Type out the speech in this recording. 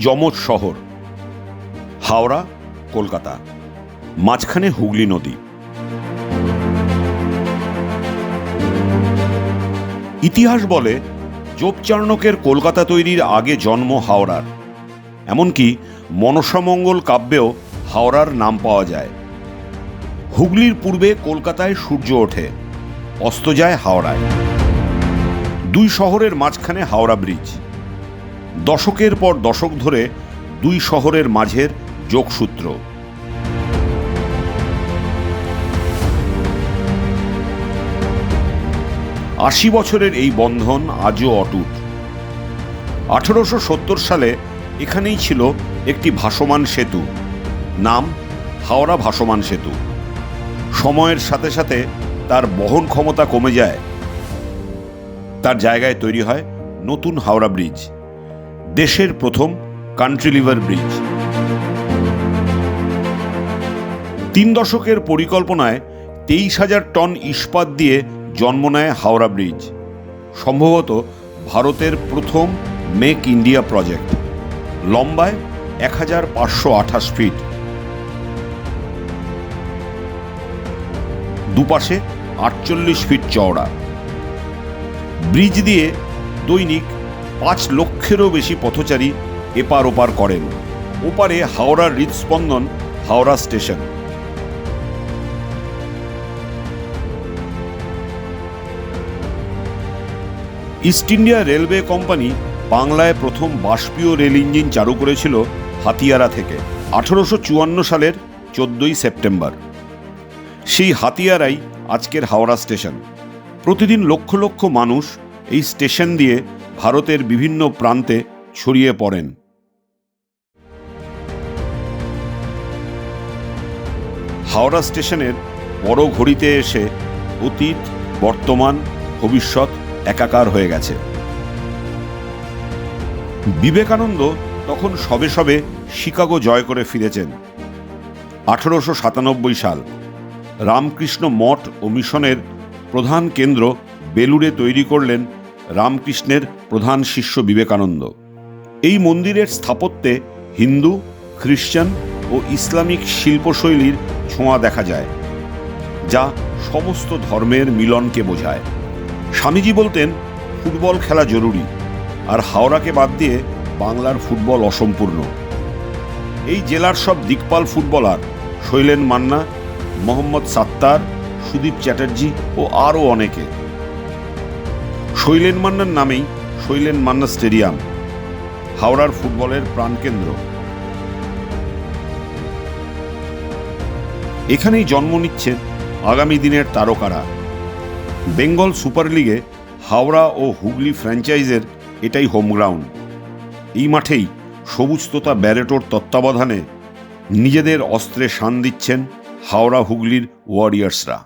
যমজ শহর হাওড়া, কলকাতা, মাঝখানে হুগলি নদী। ইতিহাস বলে যোগচার্ণকের কলকাতা তৈরির আগে জন্ম হাওড়ার। এমনকি মনসামঙ্গল কাব্যেও হাওড়ার নাম পাওয়া যায়। হুগলির পূর্বে কলকাতায় সূর্য ওঠে, অস্ত যায় হাওড়ায়। দুই শহরের মাঝখানে হাওড়া ব্রিজ। দশকের পর দশক ধরে দুই শহরের মাঝের যোগসূত্র। আশি বছরের এই বন্ধন আজও অটুট। 1870 সালে এখানেই ছিল একটি ভাসমান সেতু, নাম হাওড়া ভাসমান সেতু। সময়ের সাথে সাথে তার বহন ক্ষমতা কমে যায়। তার জায়গায় তৈরি হয় নতুন হাওড়া ব্রিজ, দেশের প্রথম কান্ট্রিলিভার ব্রিজ। 3 দশকের পরিকল্পনায় 23,000 টন ইস্পাত দিয়ে জন্ম নেয় হাওড়া ব্রিজ, সম্ভবত ভারতের প্রথম মেক ইন্ডিয়া প্রজেক্ট। লম্বায় 1528 ফিট, দুপাশে 48 ফিট চওড়া। ব্রিজ দিয়ে দৈনিক 5 লক্ষেরও বেশি পথচারী এপার ওপার করেন। ওপারে হাওড়ার হৃদস্পন্দন Howrah station. East India railway company বাংলায় প্রথম বাষ্পীয় রেল ইঞ্জিন চালু করেছিল হাতিয়ারা থেকে 1854 সালের 14ই সেপ্টেম্বর। সেই হাতিয়ারাই আজকের হাওড়া স্টেশন। প্রতিদিন লক্ষ লক্ষ মানুষ এই স্টেশন দিয়ে ভারতের বিভিন্ন প্রান্তে ছড়িয়ে পড়েন। হাওড়া স্টেশনের বড় ঘড়িতে এসে অতীত, বর্তমান, ভবিষ্যৎ একাকার হয়ে গেছে। বিবেকানন্দ তখন সবে সবে শিকাগো জয় করে ফিরেছেন। 1897 সাল রামকৃষ্ণ মঠ ও মিশনের প্রধান কেন্দ্র বেলুড়ে তৈরি করলেন রামকৃষ্ণের প্রধান শিষ্য বিবেকানন্দ। এই মন্দিরের স্থাপত্যে হিন্দু, খ্রিস্টান ও ইসলামিক শিল্পশৈলীর ছোঁয়া দেখা যায়, যা সমস্ত ধর্মের মিলনকে বোঝায়। স্বামীজি বলতেন, ফুটবল খেলা জরুরি, আর হাওড়াকে বাদ দিয়ে বাংলার ফুটবল অসম্পূর্ণ। এই জেলার সব দিকপাল ফুটবলার শৈলেন মান্না, মোহাম্মদ সাত্তার, সুদীপ চ্যাটার্জি ও আরও অনেকে। শৈলেন মান্নার নামেই শৈলেন মান্না স্টেডিয়াম, হাওড়ার ফুটবলের প্রাণকেন্দ্র। এখানেই জন্ম নিচ্ছে আগামী দিনের তারকারা। বেঙ্গল সুপার লিগে হাওড়া ও হুগলি ফ্র্যাঞ্চাইজের এটাই হোম গ্রাউন্ড। এই মাঠেই সবুজ তোতা ব্যারেটোর তত্ত্বাবধানে নিজেদের অস্ত্রে শান দিচ্ছেন হাওড়া হুগলির ওয়ারিয়ার্সরা।